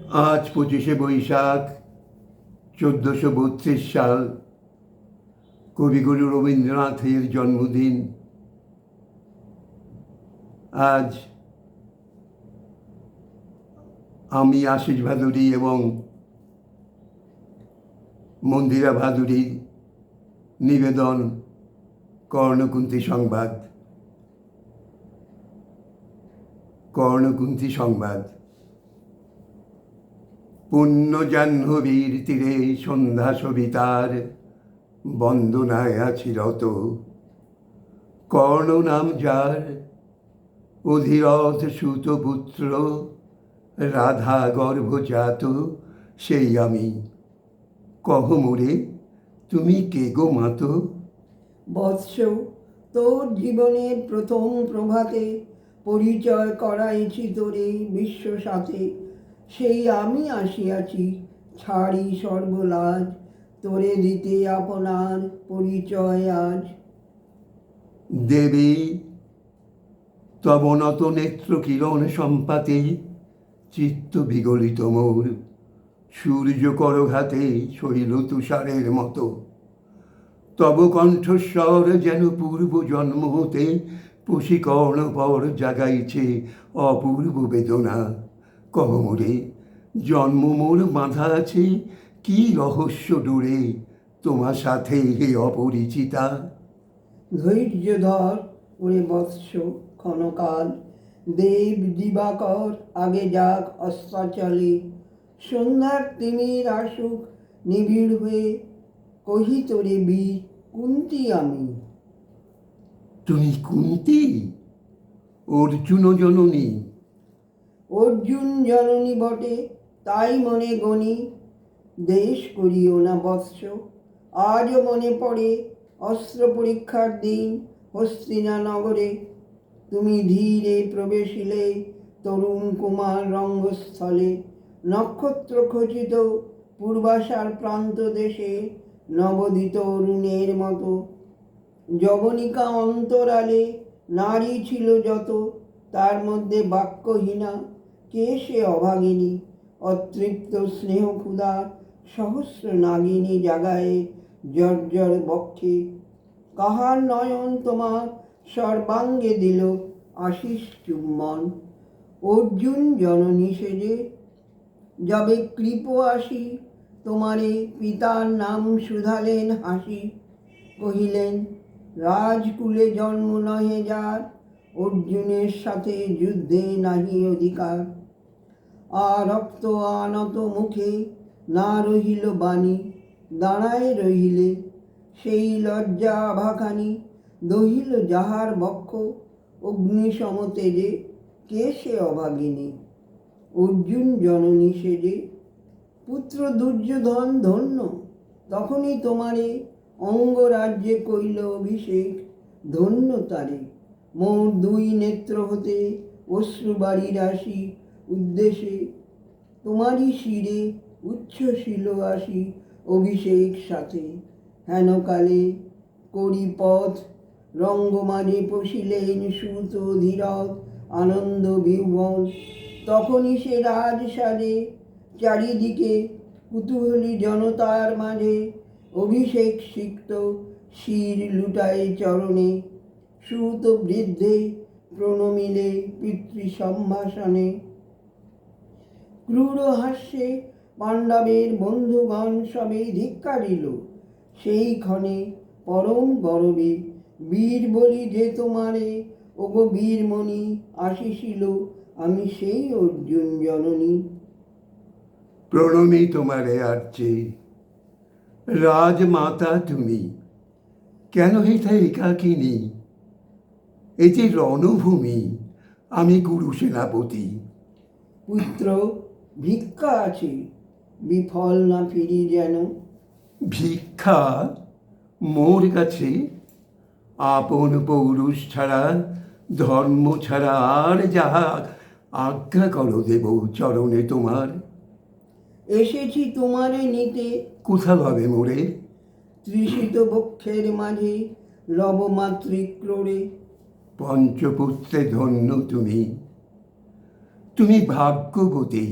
আজ 25শে বৈশাখ 1432 সাল, কবিগুরু রবীন্দ্রনাথের জন্মদিন। আজ আমি আশিস ভাদুড়ী এবং মন্দিরা ভাদুড়ীর নিবেদন কর্ণকুন্তী সংবাদ। কর্ণকুন্তী সংবাদ। পুণ্য জাহ্নবীর তীরে সন্ধ্যা সবিতার বন্দনায় আছি রত। কর্ণ নাম যার, অধিরথ সুত পুত্র, রাধা গর্ভজাত সেই আমি। কহ মোরে তুমি কে গো মাতো? বৎস, তোর জীবনের প্রথম প্রভাতে পরিচয় করাইছি তোরে বিশ্ব সাথে। সেই আমি আসিয়াছি, ছাড়ি সর্বলাজ, তোরে দিতে আপনার পরিচয় আজ। দেবী তব নত নেত্র কিরণ সম্পাতে চিত্ত বিগলিত মোর। সূর্য করঘাতে শৈল তুষারের মতো। তব কণ্ঠস্বর যেন পূর্ব জন্ম হতে পশিকর্ণ পর জাগাইছে অপূর্ব বেদনা। কহ মোরে জন্ম মোর বাঁধা আছে কি রহস্য ডোরে তোমার সাথে হে অপরিচিতা? ধৈর্য ধর ওরে বৎস ক্ষণকাল, দেব দিবাকর আগে যাক অস্তাচলে। সন্ধ্যার তিমির আসুক নিবিড় হয়ে, কহি তোরে বীর কুন্তী আমি। তুমি কুন্তী, অর্জুন জননী? অর্জুন জননী বটে, তাই মনে গণি। দেশ করিও না বৎস, আজও মনে পড়ে অস্ত্র পরীক্ষার দিন হস্তিনা নগরে। তুমি ধীরে প্রবেশিলে তরুণ কুমার রঙ্গস্থলে। নক্ষত্র খচিত পূর্বাশার প্রান্ত দেশে, নবোদিত অরুণের মতো। যবনিকা অন্তরালে নারী ছিল যত, তার মধ্যে বাক্যহীনা কে সে অভাগিনী। অতৃপ্ত স্নেহ ক্ষুধা সহস্র নাগিনী জাগায়ে জর্জর বক্ষে। কাহার নয়ন তোমার সর্বাঙ্গে দিল আশিস চুম্বন? অর্জুন জননী সেজে যবে কৃপ আসি, তোমারে পিতার নাম শুধালেন হাসি। কহিলেন রাজকুলে জন্ম নহে যার, অর্জুনের সাথে যুদ্ধে নাহি অধিকার। রক্ত আনত মুখে না রহিল বাণী, দাঁড়ায় রহিলে সেই লজ্জা আভাখানি। দহিল যাহার বক্ষ অগ্নি সমতেজে, কে সে অভাগিনী? অর্জুন জননী সেজে পুত্র দুর্যোধন ধন্য, তখনই তোমারে অঙ্গরাজ্যে কইল অভিষেক। ধন্য তারে, মোর দুই নেত্র হতে অশ্রুবাড়ি রাশি উদ্দেশে। তোমারই শিরে উচ্ছ্বসিল আসি অভিষেক সাথে। হেনকালে করি পথ রঙ্গমাঝে পশিলেন সুত ধীরথ আনন্দ বিহ্বল। তখনই সে রাজ সাজে চারিদিকে কুতূহলী জনতার মাঝে। অভিষেক সিক্ত শির লুটায় চরণে, সুত বৃদ্ধে প্রণমিলে পিতৃ সম্ভাষণে। ক্রূর হাস্যে পাণ্ডবের বন্ধুগণ সবে ধিক্কারিল। সেই ক্ষণে পরম গরবে বীর বলি যে তোমারে, ওগো বীরমণি আসিছিল আমি সেই অর্জুন জননী। প্রণমী তোমারে আর্চে, রাজমাতা তুমি, কেন হেথা একাকিনী? এ যে রণভূমি, আমি গুরু সেনাপতি। পুত্র ভিক্ষা আছে, বিফল না ফিরি যেন। ভিক্ষা মোর কাছে? আপন পৌরুষ ছাড়া, ধর্ম ছাড়া আর যাহা আজ্ঞা করো দেব চরণে তোমার। এসেছি তোমারে নিতে, কোথা ভাবে মোরে? তৃষিত বক্ষের মাঝে লব মাতৃক্রোড়ে। পঞ্চপুত্রে ধন্য তুমি, তুমি ভাগ্যবতী।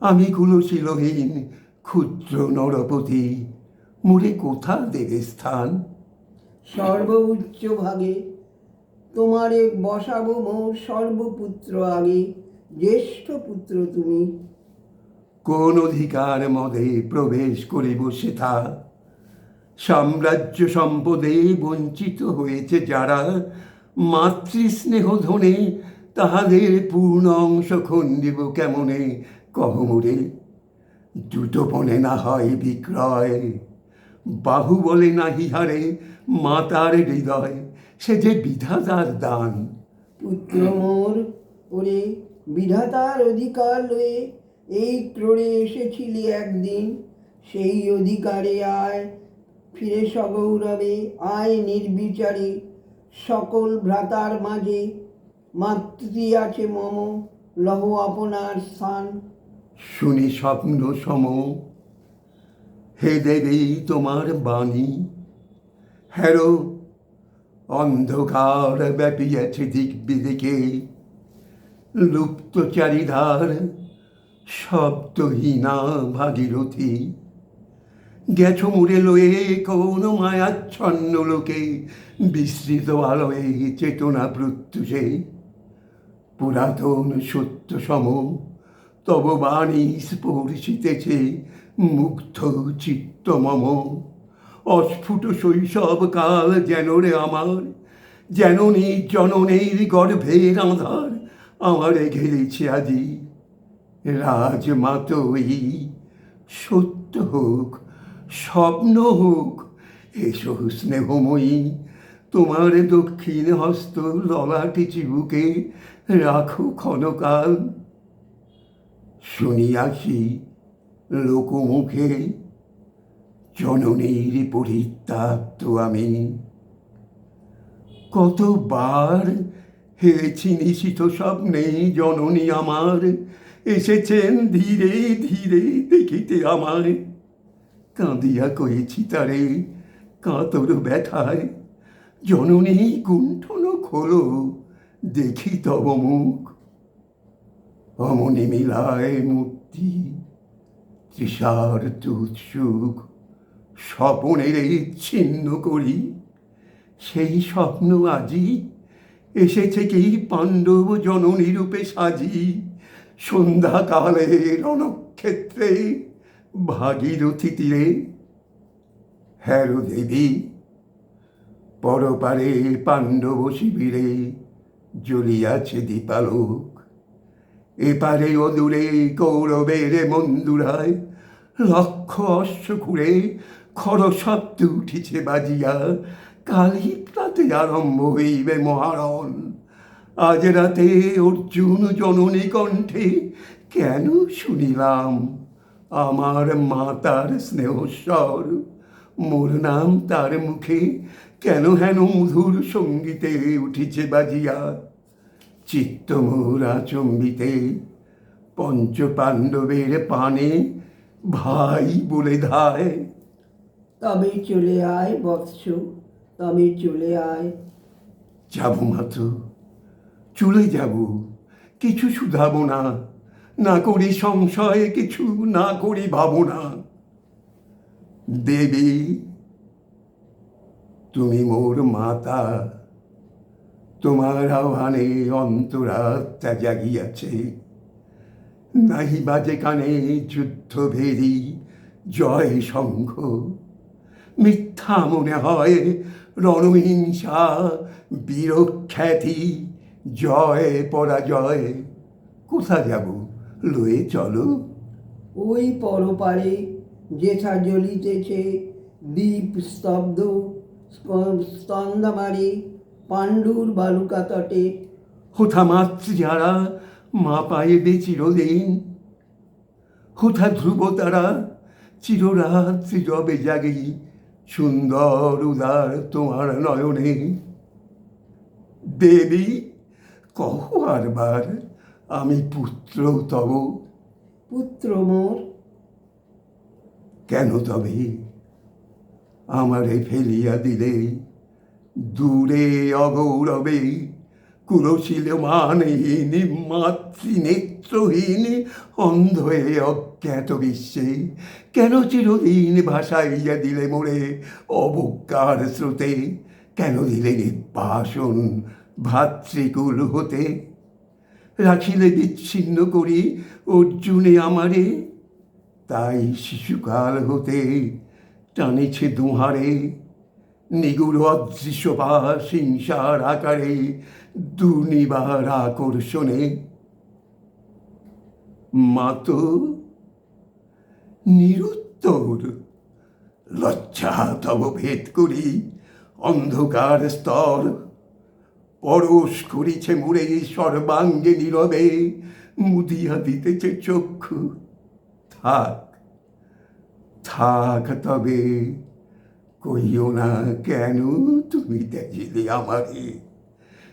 আমি কুলশীলহীন ক্ষুদ্র নরপতি, মোরে কোথা দেবে স্থান? সর্ব উচ্চ ভাগে তোমারে বসাবো মোর সর্বপুত্র আগে, জ্যেষ্ঠ পুত্র তুমি। কোন অধিকার মদে প্রবেশ করিব সেথা? সাম্রাজ্য সম্পদে বঞ্চিত হয়েছে যারা, মাতৃস্নেহ ধনে তাহাদের পূর্ণ অংশ খণ্ডিব কেমনে কহ মোরে? দুটোপনে না হয় বিক্রয়, বাহু বলে নাহি হারে মাতার হৃদয়, সে যে বিধাতার দান। পুত্র মোর, ওরে বিধাতার অধিকার লয়ে এই ক্রোড়ে এসেছিলি একদিন, সেই অধিকারে আয় ফিরে সগৌরবে, আয় নির্বিচারে সকল ভ্রাতার মাঝে, মাতৃ আছে মম, লহ আপনার স্থান। শুনি স্বপ্ন সম, হে দেবী তোমার বাণী, হ্যারো অন্ধকার ব্যাপিয়াছে দিক বিদিকে, লুপ্ত চারিধার শব্দহীনা ভাগীরথী, গেছো মুড়ে লয়ে কোন মায়াচ্ছন্ন লোকে, বিস্তৃত আলোয় চেতনা প্রত্যুষে, পুরাতন সত্য সম তব বাণী স্পর্শিতেছে মুগ্ধ চিত্ত মম। অস্ফুট শৈশব কাল যেন রে আমার, যেন জননীর গর্ভের আধার আমারে ঘেরেছে আজি। রাজমাতই সত্য হোক, স্বপ্ন হোক, এসো স্নেহময়ী, তোমার দক্ষিণ হস্ত ললাটে চিবুকে রাখো ক্ষণকাল। শুনিয়াছি লোকমুখে জননীর পরিত্যাক্ত আমি, কতবার হেরেছি নিশিত স্বপ্নে জননী আমার, এসেছেন ধীরে ধীরে দেখিতে আমায়, কাঁদিয়া কয়েছি তারে কাতর ব্যথায়, জননী কুণ্ঠন খোলো দেখি তব মুখ। অমনি মিলায় মূর্তি তৃষার তুৎসুক, স্বপনের ছিন্ন করি সেই স্বপ্ন আজি, এসেছে কি পাণ্ডব জননী রূপে সাজি, সন্ধ্যাকালে রণক্ষেত্রে ভাগীরথী তীরে। হ্যারো দেবী, পরপারে পাণ্ডব শিবিরে জ্বলিয়াছে দীপালোক, এপারে অদূরে কৌরবের মন্দুরায় লক্ষ অশ্ব ঘুরে খরশব্দ উঠিছে বাজিয়া, কালী প্রাতে আরম্ভ হইবে মহারণ। আজ রাতে অর্জুন জননী কণ্ঠে কেন শুনিলাম আমার মাতার স্নেহস্বর, মোর নাম তার মুখে কেন হেন মধুর সঙ্গীতে উঠিছে বাজিয়া। চিত্ত মোর আচম্বিতে পঞ্চ পাণ্ডবের পানে ভাই বলে ধায়। তবে চলে আয় বৎস, তবে চলে আয়। যাব মাত্র, চলে যাব, কিছু শুধাবো না, না করি সংশয় কিছু, না করি ভাবনা। দেবী তুমি মোর মাতা, তোমার আহ্বানে অন্তরাত্মা জাগিয়াছে, নাহি বাজে কানে যুদ্ধ ভেরি জয় শঙ্খ, মিথ্যা মনে হয় রণহিংসা বীরখ্যাতি, জয় পরাজয়। কোথা যাব লয়ে চলো? ওই পরপারে যেথা জ্বলিতেছে দ্বীপ স্তব্ধ স্তন্দামারে, পাণ্ডুর বালুকা তটে। হোথা মাতৃ যারা মা পাইবে চিরদিন, হোথা ধ্রুব তারা চিররাত্রি জবে জাগি, সুন্দর উদার তোমার নয়নে। দেবী কহ আরবার আমি পুত্র তব। পুত্র মোর, কেন তবে আমারে ফেলিয়া দিলে দূরে অগৌরবে, কুলশীল মানহীন মাতৃনেত্রহীন অন্ধ হয়ে অজ্ঞাত বিশ্বে কেন চিরদিন ভাসাইয়া দিলে মোরে অবজ্ঞার স্রোতে, কেন দিলে নির্বাসন ভাতৃকুল হতে, রাখিলে বিচ্ছিন্ন করি অর্জুনে আমারে, তাই শিশুকাল হতে টানেছে দুহারে নিগুড় অদৃশ্য পাশ হিংসার আকারে দুর্নিবার আকর্ষণে। মাতো নিরুত্তর, লজ্জা তব ভেদ করি অন্ধকার স্তর, পরশ করিছে মুড়ে সর্বাঙ্গে নীরবে মুদিয়া দিতেছে চক্ষু। থাক থাক তবে, কইও না কেন তুমি ত্যাজিলে আমারে,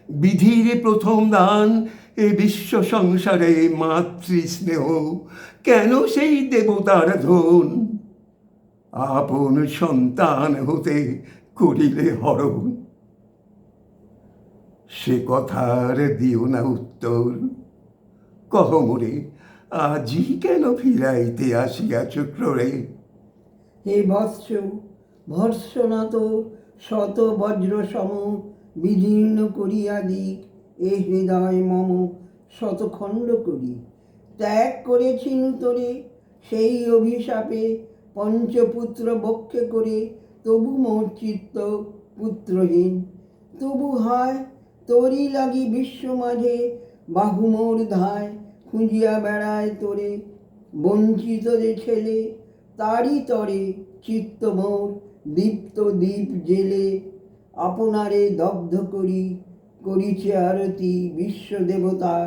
বিধির প্রথম দান এ বিশ্ব সংসারে মাতৃস্নেহ, কেন সেই দেবতার ধন আপন সন্তান হতে করিলে হরণ। সে কথার দিও না উত্তর, কহ মোরে আজি কেন ফিরাইতে আসিয়াছ ক্রোড়ে। হে বৎস, ভর্ৎসনা তো শত বজ্র সম বিদীর্ণ করিয়া দিক এ হৃদয় মম শতখণ্ড করি। ত্যাগ করেছি নূতরে সেই অভিশাপে পঞ্চপুত্র বক্ষে করে, তবু মোর চিত্ত পুত্রহীন। তবু হায় তোরই লাগি বিশ্ব মাঝে বাহু মোর ধায় খুঁজিয়া বেড়ায় তোরে। বঞ্চিত যে ছেলে তারই তরে চিত্ত মোর দীপ্ত দীপ জেলে, আপনারে দগ্ধ করি করিছে আরতি বিশ্ব দেবতার।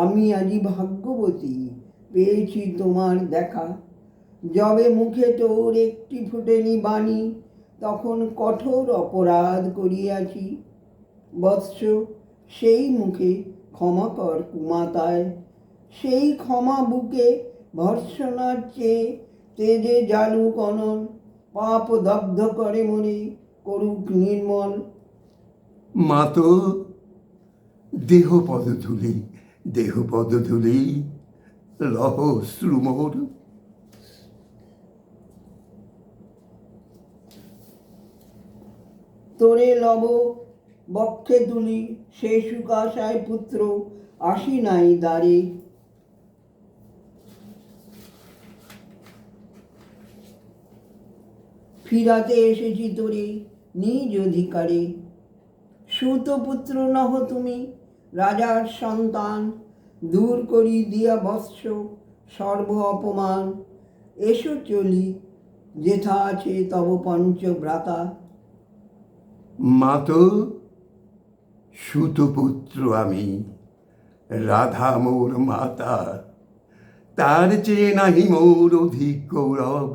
আমি আজি ভাগ্যবতী পেয়েছি তোমার দেখা, যবে মুখে তোর একটি ফুটেনি বাণী তখন কঠোর অপরাধ করিয়াছি। বৎস সেই মুখে ক্ষমা কর কুমাতায়, সেই ক্ষমা বুকে ভর্ৎসনার চেয়ে তেজে জালুক অনল, পাপ দগ্ধ করে মনে করুক নির্মল। মাতো দেহ পদধূলি, দেহ পদধূলি লহ শ্রুমোর। তোরে লব বক্ষে তুলি সে সুকাশায় পুত্র আসি নাই দ্বারে। ফিরাতে এসেছি তোরে নিজ অধিকারে। সুতপুত্র নহ তুমি রাজার সন্তান, দূর করি দিয়া বৎস সর্ব অপমান। এসো চলি যেথা আছে তব পঞ্চভ্রাতা। মাতো সুতপুত্র আমি, রাধা মোর মাতা, তার চেয়ে নাহি মোর অধিক গৌরব।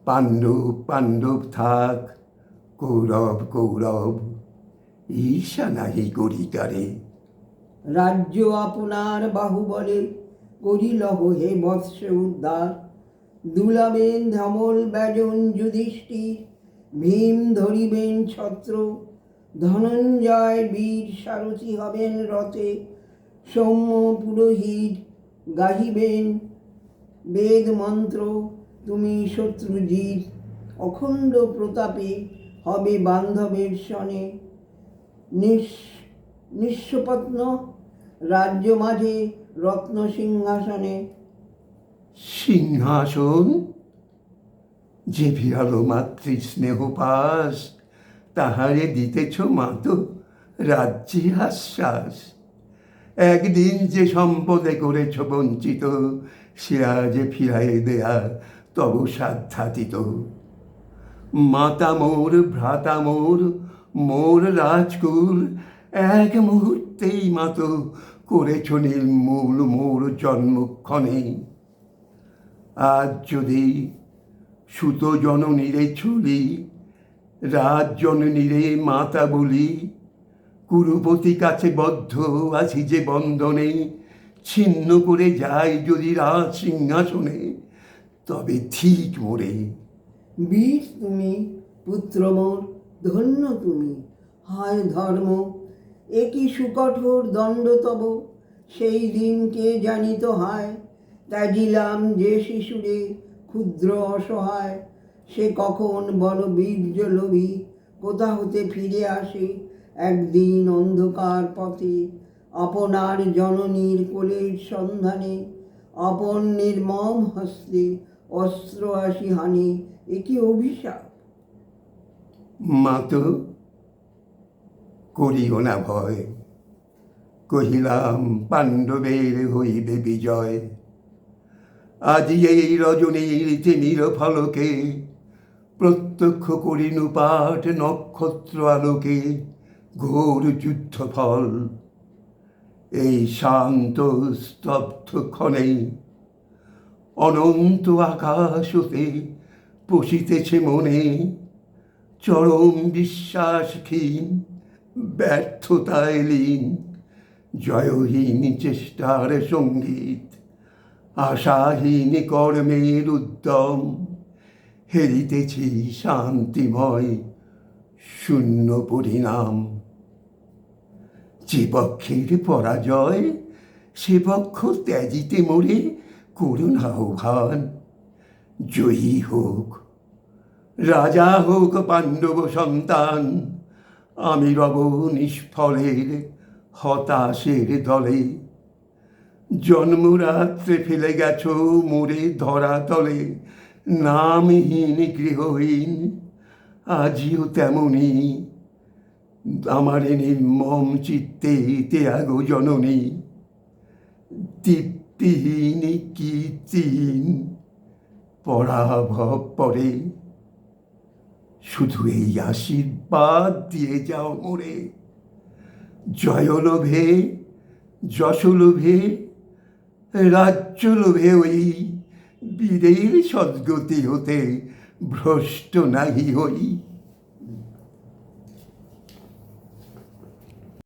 পাণ্ডব পাণ্ডব থাক, কৌরব কৌরব ঈর্ষা নাহি করি কারে। রাজ্য আপনার বাহুবলে করিলহ হে বৎস উদ্ধার। দুলাবেন ধমল ব্যজন যুধিষ্ঠির, ভীম ধরিবেন ছত্র। ধনঞ্জয় বীর সারথি হবেন রথে, সৌম্য পুরোহিত গাহিবেন বেদ মন্ত্র। তুমি শত্রুজিৎ অখণ্ড প্রতাপে হবে বান্ধবের সনে। নিঃস্বপ্ন রাজ্য মাঝে রত্ন সিংহাসনে। সিংহাসন যে ভিড়ালো মাতৃস্নেহ পাশ, তাহারে দিতেছ মাতো রাজ্যে আশ্বাস। একদিন যে সম্পদে করেছ বঞ্চিত, সে আজ ফিরাই দেয়া তব সাধ্যাতীত। মাতা মোর ভ্রাতা মোর মোর রাজকুল, এক মুহূর্তেই মাতো করেছ নির্মূল মোর জন্মক্ষণে। আজ যদি সুত জননীরে চলি, রাজ জননীরে মাতা বলি, কুরুপতি কাছে বদ্ধ আছি যে বন্ধনে, ছিন্ন করে যাই যদি রাজ সিংহাসনে, তবে ঠিক মোরে। বীর তুমি পুত্র মোর, ধন্য তুমি, হায় ধর্ম এ কি সুকঠোর দণ্ড তব, সেই দিন কে জানিত হয়। ত্যাজিলাম যে শিশুরে ক্ষুদ্র অসহায়, সে কখন বল বীর্য লোভী কোথা হতে ফিরে আসে একদিন অন্ধকার পথে, আপনার জননীর কোলের সন্ধানে, আপন নির্মম হস্তে অস্ত্র আসি হানে। এ কি অভিশাপ? মা তো করিও না ভয়, কহিলাম পাণ্ডবের হইবে বিজয়। আজি এই রজনীর তিমির ফলকে, প্রত্যক্ষ করিনু পাঠ নক্ষত্র আলোকে ঘোর যুদ্ধ ফল। এই শান্ত স্তব্ধ ক্ষণে অনন্ত আকাশ হতে পশিতেছে মনে চরম বিশ্বাসহীন ব্যর্থতায় লীন জয়হীন চেষ্টার সঙ্গীত, আশাহীন কর্মের উদ্যম, হেরিতেছি শান্তিময় শূন্য পরিণাম। যে পক্ষের পরাজয় সে পক্ষ ত্যাজিতে মোরে করুণ আহ্বান। জয়ী হোক, রাজা হোক পাণ্ডব সন্তান, আমি রব নিষ্ফলের হতাশের দলে। জন্মরাত্রে ফেলে গেছ মোরে ধরা তলে, নামহীন গৃহহীন আজিও তেমনি আমার নির্মম চিত্তে ত্যাগ জননী। দীপ্তিহীন কীর্তিহীন পরাভব পরে, শুধু এই আশীর্বাদ দিয়ে যাও মোরে, জয়লোভে যশলোভে রাজ্যলোভে ওই বীরের সদ্গতি হতে ভ্রষ্ট নাহি হই।